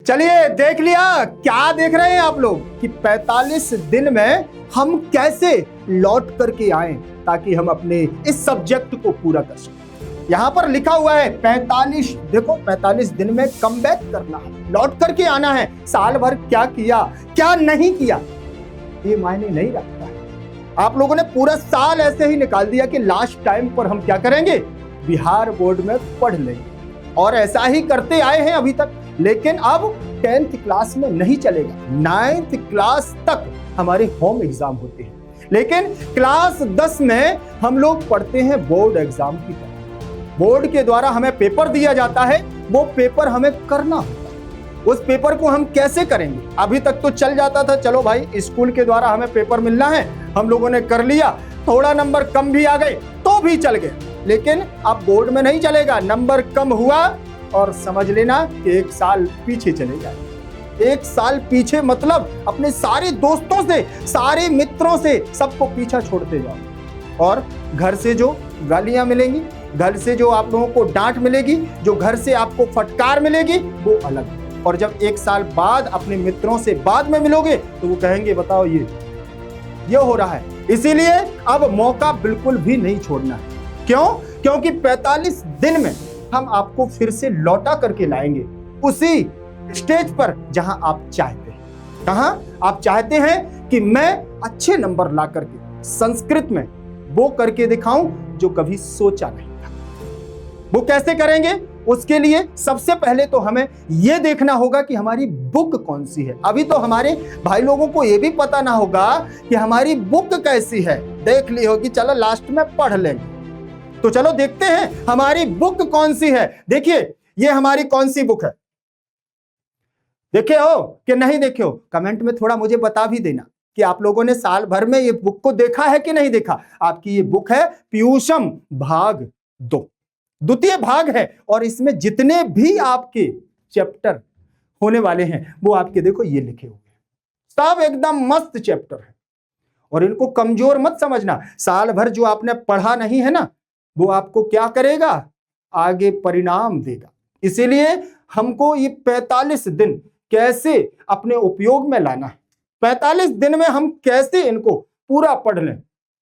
चलिए देख लिया, क्या देख रहे हैं आप लोग कि 45 दिन में हम कैसे लौट करके आए ताकि हम अपने इस सब्जेक्ट को पूरा कर सकें। यहां पर लिखा हुआ है 45, देखो 45 दिन में कमबैक करना है, लौट करके आना है। साल भर क्या किया क्या नहीं किया ये मायने नहीं रखता है। आप लोगों ने पूरा साल ऐसे ही निकाल दिया कि लास्ट टाइम पर हम क्या करेंगे, बिहार बोर्ड में पढ़ लेंगे, और ऐसा ही करते आए हैं अभी तक। लेकिन अब 10th क्लास में नहीं चलेगा, 9th क्लास तक हमारे होम एग्जाम होते हैं, लेकिन क्लास 10 में हम लोग पढ़ते हैं बोर्ड एग्जाम की तरह। बोर्ड के द्वारा हमें पेपर दिया जाता है, वो पेपर हमें करना होता है। उस पेपर को हम कैसे करेंगे? अभी तक तो चल जाता था, चलो भाई स्कूल के द्वारा हमें पेपर मिलना है, हम लोगों ने कर लिया, थोड़ा नंबर कम भी आ गए तो भी चल गए। लेकिन अब बोर्ड में नहीं चलेगा, नंबर कम हुआ और समझ लेना कि 1 साल पीछे चले जाए। 1 साल पीछे मतलब अपने सारे दोस्तों से, सारे मित्रों से सबको पीछा छोड़ते जाओ। और घर से जो गालियां मिलेंगी, घर से जो आप लोगों को डांट मिलेगी, जो घर से आपको फटकार मिलेगी, वो अलग। और जब 1 साल बाद अपने मित्रों से बाद में मिलोगे तो वो कहेंगे बताओ ये हो रहा है। इसीलिए अब मौका बिल्कुल भी नहीं छोड़ना है। क्यों? क्योंकि 45 दिन में हम आपको फिर से लौटा करके लाएंगे उसी स्टेज पर जहां आप चाहते हैं। कहां आप चाहते हैं कि मैं अच्छे नंबर ला करके संस्कृत में वो करके दिखाऊं जो कभी सोचा नहीं था। वो कैसे करेंगे? उसके लिए सबसे पहले तो हमें यह देखना होगा कि हमारी बुक कौन सी है। अभी तो हमारे भाई लोगों को यह भी पता ना होगा कि हमारी बुक कैसी है। देख ली होगी, चलो लास्ट में पढ़ लेंगे। तो चलो देखते हैं हमारी बुक कौन सी है। देखिए ये हमारी कौन सी बुक है, देखे हो कि नहीं देखे हो? कमेंट में थोड़ा मुझे बता भी देना कि आप लोगों ने साल भर में ये बुक को देखा है कि नहीं देखा। आपकी ये बुक है पीयूषम भाग 2, द्वितीय भाग है, और इसमें जितने भी आपके चैप्टर होने वाले हैं वो आपके देखो ये लिखे हुए हैं, सब एकदम मस्त चैप्टर है। और इनको कमजोर मत समझना। साल भर जो आपने पढ़ा नहीं है ना, वो आपको क्या करेगा, आगे परिणाम देगा। इसीलिए हमको ये 45 दिन कैसे अपने उपयोग में लाना है, 45 दिन में हम कैसे इनको पूरा पढ़ लें,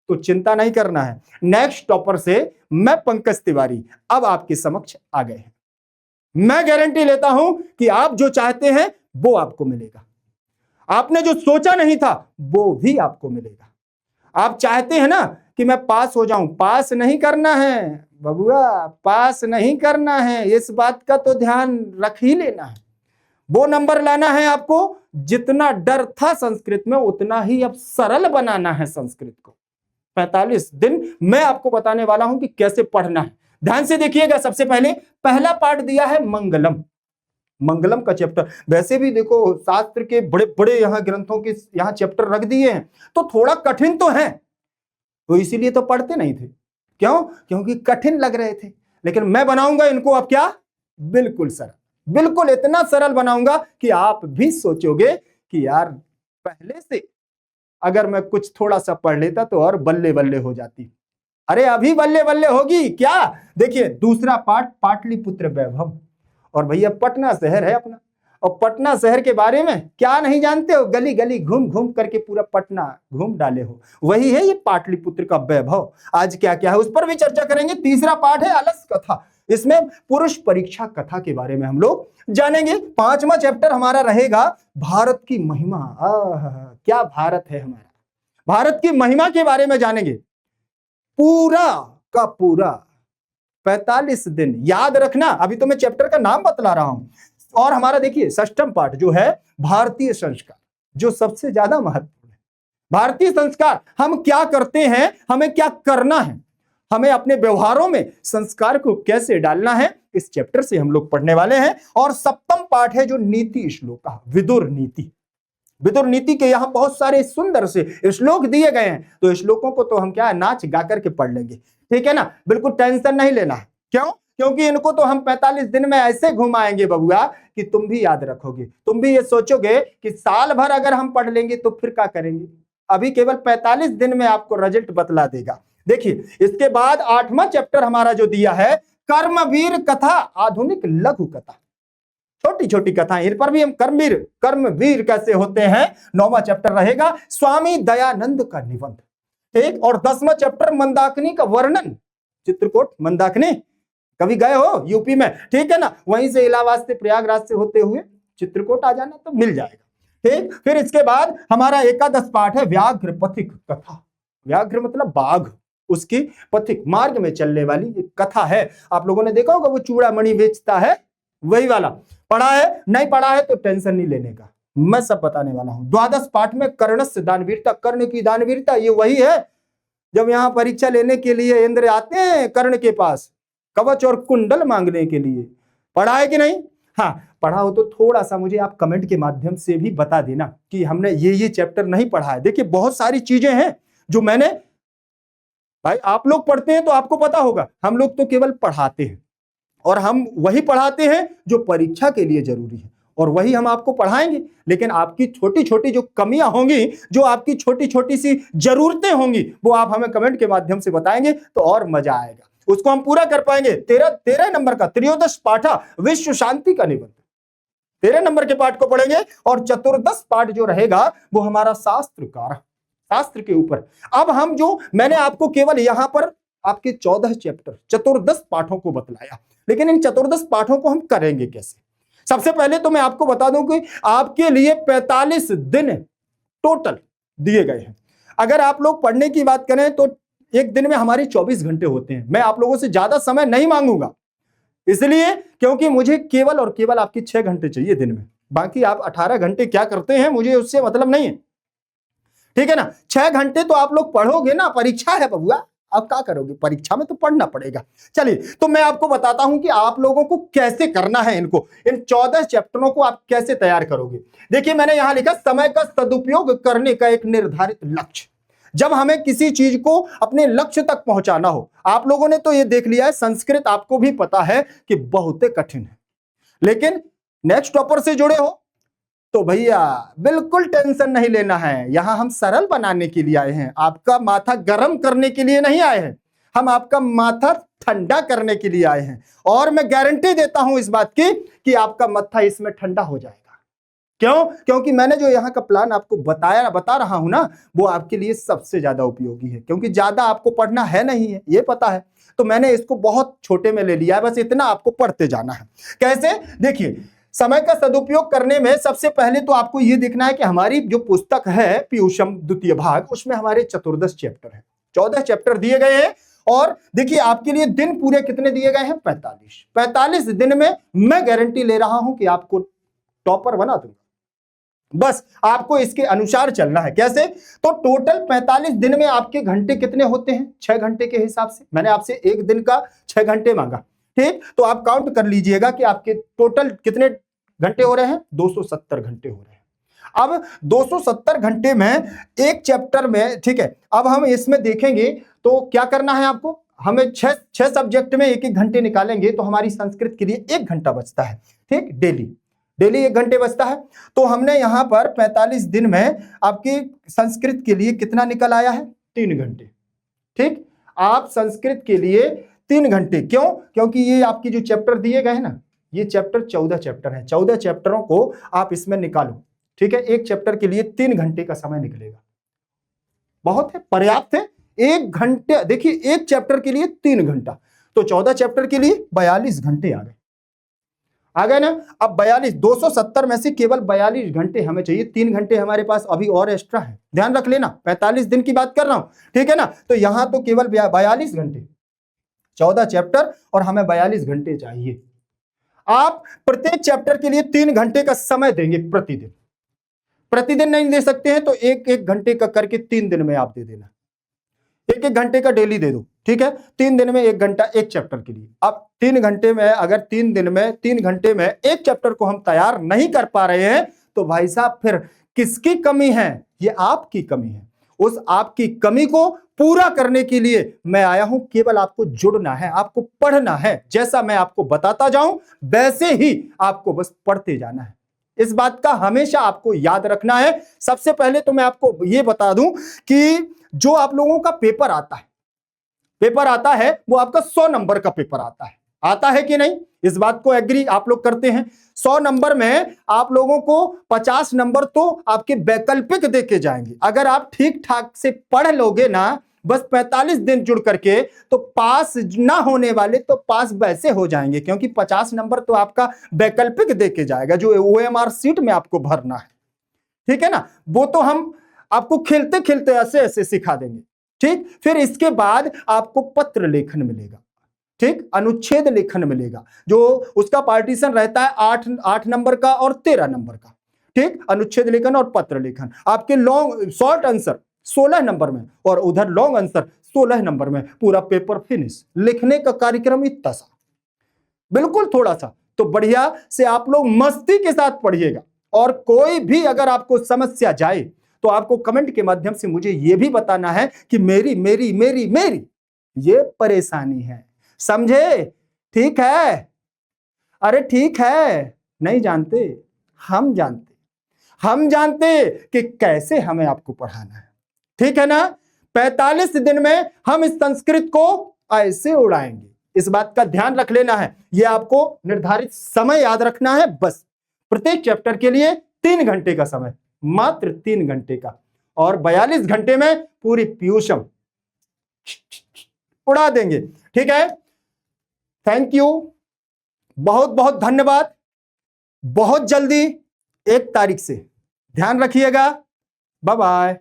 तो चिंता नहीं करना है। नेक्स्ट टॉपर से मैं पंकज तिवारी अब आपके समक्ष आ गए हैं। मैं गारंटी लेता हूं कि आप जो चाहते हैं वो आपको मिलेगा, आपने जो सोचा नहीं था वो भी आपको मिलेगा। आप चाहते हैं ना कि मैं पास हो जाऊं, पास नहीं करना है बबुआ, पास नहीं करना है, इस बात का तो ध्यान रख ही लेना है। वो नंबर लाना है आपको, जितना डर था संस्कृत में उतना ही अब सरल बनाना है संस्कृत को। 45 दिन मैं आपको बताने वाला हूं कि कैसे पढ़ना है। ध्यान से देखिएगा। सबसे पहले पहला पार्ट दिया है मंगलम, मंगलम का चैप्टर। वैसे भी देखो शास्त्र के बड़े बड़े यहां ग्रंथों के यहां चैप्टर रख दिए हैं, तो थोड़ा कठिन तो है, तो इसीलिए तो पढ़ते नहीं थे। क्यों? क्योंकि कठिन लग रहे थे। लेकिन मैं बनाऊंगा इनको अब क्या, बिल्कुल सरल, बिल्कुल इतना सरल बनाऊंगा कि आप भी सोचोगे कि यार पहले से अगर मैं कुछ थोड़ा सा पढ़ लेता तो और बल्ले बल्ले हो जाती। अरे अभी बल्ले बल्ले होगी क्या? देखिए दूसरा पार्ट पाटलिपुत्र वैभव, और भैया पटना शहर है अपना, और पटना शहर के बारे में क्या नहीं जानते हो? गली गली घूम घूम करके पूरा पटना घूम डाले हो, वही है ये पाटलिपुत्र का वैभव। आज क्या क्या है उस पर भी चर्चा करेंगे। तीसरा पार्ट है अलस कथा, इसमें पुरुष परीक्षा कथा के बारे में हम लोग जानेंगे। 5वां चैप्टर हमारा रहेगा भारत की महिमा। क्या भारत है हमारा, भारत की महिमा के बारे में जानेंगे। पूरा का पूरा 45 दिन याद रखना। अभी तो मैं चैप्टर का नाम बतला रहा हूं। और हमारा देखिए 6वां पार्ट जो है भारतीय संस्कार, जो सबसे ज्यादा महत्वपूर्ण है। भारतीय संस्कार, हम क्या करते हैं, हमें क्या करना है, हमें अपने व्यवहारों में संस्कार को कैसे डालना है, इस चैप्टर से हम लोग पढ़ने वाले हैं। और 7वां पार्ट है जो नीति श्लोक, विदुर नीति। विदुर नीति के यहाँ बहुत सारे सुंदर से श्लोक दिए गए हैं, तो श्लोकों को तो हम क्या नाच गा करके पढ़ लेंगे, ठीक है ना? बिल्कुल टेंशन नहीं लेना है। क्यों? क्योंकि इनको तो हम 45 दिन में ऐसे घुमाएंगे बबुआ कि तुम भी याद रखोगे, तुम भी ये सोचोगे कि साल भर अगर हम पढ़ लेंगे तो फिर क्या करेंगे। अभी केवल 45 दिन में आपको रिजल्ट बतला देगा। देखिए इसके बाद 8वां चैप्टर हमारा जो दिया है कर्मवीर कथा, आधुनिक लघु कथा। छोटी छोटी कथाएं, इन पर भी हम कर्मवीर कैसे होते हैं 9वां चैप्टर रहेगा। स्वामी दयानंद का निबंध, ठीक। और 10वां चैप्टर मंदाकिनी का वर्णन। चित्रकूट मंदाकिनी कभी गए हो यूपी में, ठीक है ना, वहीं से इलाहाबाद से प्रयागराज से होते हुए चित्रकूट आ जाना तो मिल जाएगा, ठीक। फिर इसके बाद हमारा एकादश पाठ है व्याघ्र पथिक कथा। व्याघ्र मतलब बाघ, उसकी पथिक मार्ग में चलने वाली एक कथा है। आप लोगों ने देखा होगा वो चूड़ामणि बेचता है, वही वाला। पढ़ा है, नहीं पढ़ा है तो टेंशन नहीं लेने का, मैं सब बताने वाला हूं। द्वादश पाठ में कर्णस्य दानवीरता, कर्ण की दानवीरता, ये वही है जब यहां परीक्षा लेने के लिए इंद्र आते हैं कर्ण के पास कवच और कुंडल मांगने के लिए। पढ़ा है कि नहीं? हाँ, पढ़ा हो तो थोड़ा सा मुझे आप कमेंट के माध्यम से भी बता देना कि हमने ये चैप्टर नहीं पढ़ा है। देखिए बहुत सारी चीजें हैं जो मैंने, भाई आप लोग पढ़ते हैं तो आपको पता होगा, हम लोग तो केवल पढ़ाते हैं और हम वही पढ़ाते हैं जो परीक्षा के लिए जरूरी है और वही हम आपको पढ़ाएंगे। लेकिन आपकी छोटी छोटी जो कमियां होंगी, जो आपकी छोटी छोटी सी जरूरतें होंगी, वो आप हमें कमेंट के माध्यम से बताएंगे तो और मजा आएगा, उसको हम पूरा कर पाएंगे। 13 नंबर का त्रयोदश पाठ विश्व शांति का निबंध, 13 नंबर के पाठ को पढ़ेंगे। और चतुर्दश पाठ जो रहेगा वो हमारा शास्त्र के ऊपर। अब हम जो मैंने आपको केवल यहां पर आपके 14 चैप्टर चतुर्दश पाठों को बतलाया, लेकिन इन चतुर्दश पाठों को हम करेंगे कैसे। सबसे पहले तो मैं आपको बता दूं कि आपके लिए 45 दिन टोटल दिए गए हैं। अगर आप लोग पढ़ने की बात करें तो एक दिन में हमारे 24 घंटे होते हैं। मैं आप लोगों से ज्यादा समय नहीं मांगूंगा, इसलिए क्योंकि मुझे केवल और केवल आपकी 6 घंटे चाहिए दिन में। बाकी आप 18 घंटे क्या करते हैं मुझे उससे मतलब नहीं है, ठीक है ना। 6 घंटे तो आप लोग पढ़ोगे ना, परीक्षा है बबुआ, आप क्या करोगे, परीक्षा में तो पढ़ना पड़ेगा। चलिए तो मैं आपको बताता हूं कि आप लोगों को कैसे करना है इनको, इन 14 चैप्टरों को आप कैसे तैयार करोगे। देखिए मैंने यहां लिखा समय का सदुपयोग करने का एक निर्धारित लक्ष्य। जब हमें किसी चीज को अपने लक्ष्य तक पहुंचाना हो, आप लोगों ने तो यह देख लिया है संस्कृत आपको भी पता है कि बहुत कठिन है, लेकिन नेक्स्ट टॉपर से जुड़े हो तो भैया बिल्कुल टेंशन नहीं लेना है। यहां हम सरल बनाने के लिए आए हैं, आपका माथा गर्म करने के लिए नहीं आए हैं, हम आपका माथा ठंडा करने के लिए आए हैं। और मैं गारंटी देता हूं इस बात की कि आपका माथा इसमें ठंडा हो जाएगा। क्यों? क्योंकि मैंने जो यहाँ का प्लान आपको बता रहा हूं ना, वो आपके लिए सबसे ज्यादा उपयोगी है, क्योंकि ज्यादा आपको पढ़ना है नहीं है, ये पता है, तो मैंने इसको बहुत छोटे में ले लिया है। बस इतना आपको पढ़ते जाना है। कैसे? देखिए समय का सदुपयोग करने में सबसे पहले तो आपको यह देखना है कि हमारी जो पुस्तक है पीयूषम द्वितीय भाग, उसमें हमारे चतुर्दश चैप्टर है, 14 चैप्टर दिए गए हैं। और देखिए आपके लिए दिन पूरे कितने दिए गए हैं, 45। 45 दिन में मैं गारंटी ले रहा हूं कि आपको टॉपर बना दूंगा। बस आपको इसके अनुसार चलना है। कैसे? तो टोटल 45 दिन में आपके घंटे कितने होते हैं, 6 घंटे के हिसाब से। मैंने आपसे एक दिन का 6 घंटे मांगा, ठीक। तो आप काउंट कर लीजिएगा कि आपके टोटल कितने घंटे हो रहे हैं, 270 घंटे हो रहे हैं। अब 270 घंटे में एक चैप्टर में, ठीक है, अब हम इसमें देखेंगे तो क्या करना है आपको, हमें 6 सब्जेक्ट में 1-1 घंटे निकालेंगे तो हमारी संस्कृत के लिए 1 घंटा बचता है, ठीक। डेली 1 घंटे बचता है। तो हमने यहां पर 45 दिन में आपके संस्कृत के लिए कितना निकल आया है, 3 घंटे, ठीक। आप संस्कृत के लिए 3 घंटे, क्यों? क्योंकि ये आपकी जो चैप्टर दिए गए हैं ना, ये चैप्टर 14 चैप्टर है, 14 चैप्टरों को आप इसमें निकालो, ठीक है। एक चैप्टर के लिए 3 घंटे का समय निकलेगा, बहुत है, पर्याप्त है। 1 घंटे, देखिए एक चैप्टर के लिए 3 घंटा, तो 14 चैप्टर के लिए 42 घंटे आ गए ना। अब 42, 270 में से केवल 42 घंटे हमें चाहिए, 3 घंटे हमारे पास अभी और एक्स्ट्रा है, ध्यान रख लेना, 45 दिन की बात कर रहा हूं, ठीक है ना। तो यहां तो केवल 42 घंटे, 14 चैप्टर और हमें 42 घंटे चाहिए। आप प्रत्येक चैप्टर के लिए 3 घंटे का समय देंगे प्रतिदिन नहीं दे सकते हैं तो 1-1 घंटे का करके 3 दिन में आप दे देना, 1-1 घंटे का डेली दे दो, ठीक है। 3 दिन में 1 घंटा एक चैप्टर के लिए। अब 3 घंटे में, अगर 3 दिन में 3 घंटे में एक चैप्टर को हम तैयार नहीं कर पा रहे हैं तो भाई साहब फिर किसकी कमी है, ये आपकी कमी है। उस आपकी कमी को पूरा करने के लिए मैं आया हूं, केवल आपको जुड़ना है, आपको पढ़ना है। जैसा मैं आपको बताता जाऊं वैसे ही आपको बस पढ़ते जाना है। इस बात का हमेशा आपको याद रखना है। सबसे पहले तो मैं आपको यह बता दूं कि जो आप लोगों का पेपर आता है वो आपका 100 नंबर का पेपर आता है कि नहीं, इस बात को एग्री आप लोग करते हैं? 100 नंबर में आप लोगों को 50 नंबर तो आपके वैकल्पिक देके जाएंगे। अगर आप ठीक ठाक से पढ़ लोगे ना, बस 45 दिन जुड़ करके, तो पास ना होने वाले तो पास वैसे हो जाएंगे, क्योंकि 50 नंबर तो आपका वैकल्पिक देके जाएगा जो OMR सीट में आपको भरना है। ठीक है ना? वो तो हम आपको खेलते खेलते ऐसे ऐसे सिखा देंगे। ठीक, फिर इसके बाद आपको पत्र लेखन मिलेगा। ठीक, अनुच्छेद लेखन मिलेगा, जो उसका पार्टीशन रहता है 8 नंबर का और 13 नंबर का। ठीक, अनुच्छेद लेखन और पत्र लेखन। आपके लॉन्ग शॉर्ट आंसर 16 नंबर में और उधर लॉन्ग आंसर 16 नंबर में। पूरा पेपर फिनिश। लिखने का कार्यक्रम इतना सा, बिल्कुल थोड़ा सा। तो बढ़िया से आप लोग मस्ती के साथ पढ़िएगा। और कोई भी अगर आपको समस्या जाए तो आपको कमेंट के माध्यम से मुझे यह भी बताना है कि मेरी मेरी मेरी मेरी ये परेशानी है। समझे? ठीक है? अरे ठीक है। नहीं जानते? हम जानते कि कैसे हमें आपको पढ़ाना है। ठीक है ना? 45 दिन में हम इस संस्कृत को ऐसे उड़ाएंगे। इस बात का ध्यान रख लेना है। यह आपको निर्धारित समय याद रखना है। बस प्रत्येक चैप्टर के लिए 3 घंटे का समय, मात्र 3 घंटे का, और 42 घंटे में पूरी पीयूषम उड़ा देंगे। ठीक है? थैंक यू, बहुत बहुत धन्यवाद। बहुत जल्दी 1 तारीख से ध्यान रखिएगा। Bye bye.